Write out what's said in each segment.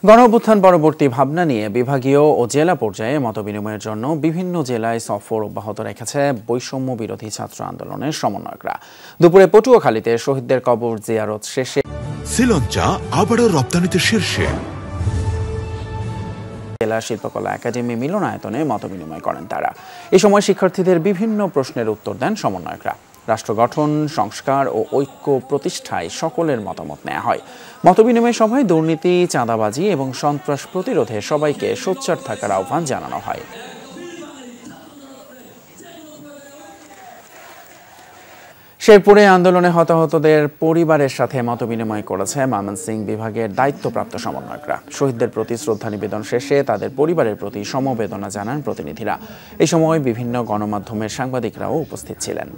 গণঅভ্যুত্থান পরবর্তী ভাবনা নিয়ে বিভাগীয় ও জেলা পর্যায়ে মতবিনিময়ের জন্য বিভিন্ন জেলায় সফর অব্যাহত রেখেছে বৈষম্য বিরোধী ছাত্র আন্দোলনের সমন্বয়করা। দুপুরে পটুয়াখালীতে শহীদদের কবর জিয়ারত শেষে শ্রীলঙ্কা আবারও রপ্তানিতে শীর্ষে। জেলা শিল্পকলা একাডেমি মিলনায়তনে মতবিনিময় করেন তারা। এই সময় শিক্ষার্থীদের বিভিন্ন প্রশ্নের উত্তর দেন সমন্বয়করা। রাষ্ট্র গঠন, সংস্কার ও ঐক্য প্রতিষ্ঠায় সকলের মতামত নেওয়া হয়। মতবিনিময় সভায় দুর্নীতি, চাঁদাবাজি এবং সন্ত্রাস প্রতিরোধে সবাইকে সোচ্চার থাকার আহ্বান জানানো হয়। শেরপুরে আন্দোলনে হতাহতদের পরিবারের সাথে মতবিনিময় করেছে ময়মনসিংহ বিভাগের দায়িত্বপ্রাপ্ত সমন্বয়করা। শহীদদের প্রতি শ্রদ্ধা নিবেদন শেষে তাদের পরিবারের প্রতি সমবেদনা জানান প্রতিনিধিরা। এই সময় বিভিন্ন গণমাধ্যমের সাংবাদিকরাও উপস্থিত ছিলেন।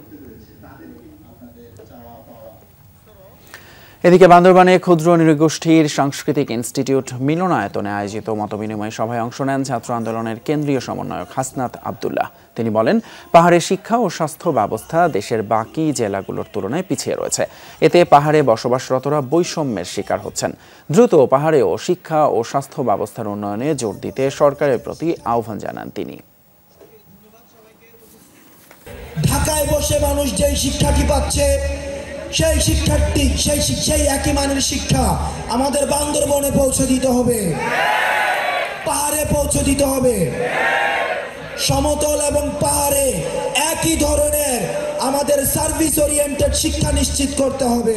এদিকে বান্দরবানে ক্ষুদ্র নৃগোষ্ঠীর সাংস্কৃতিক ইনস্টিটিউট মিলনায়তনে আয়োজিত মতবিনিময় সভায় অংশ নেন ছাত্র আন্দোলনের কেন্দ্রীয় সমন্বয়ক হাসনাত আবদুল্লাহ। তিনি বলেন, পাহাড়ের শিক্ষা ও স্বাস্থ্য ব্যবস্থা দেশের বাকি জেলাগুলোর তুলনায় পিছিয়ে রয়েছে। এতে পাহাড়ে বসবাসরতরা বৈষম্যের শিকার হচ্ছেন। দ্রুত পাহাড়েও শিক্ষা ও স্বাস্থ্য ব্যবস্থার উন্নয়নে জোর দিতে সরকারের প্রতি আহ্বান জানান তিনি। ঢাকায় বসে মানুষ যেই শিক্ষাটি পাচ্ছে, সেই শিক্ষার্থী সেই একই মানের শিক্ষা আমাদের বান্দরবনে পৌঁছে দিতে হবে, পাহাড়ে পৌঁছে দিতে হবে। সমতল এবং পাহাড়ে একই ধরনের আমাদের সার্ভিস ওরিয়েন্টেড শিক্ষা নিশ্চিত করতে হবে।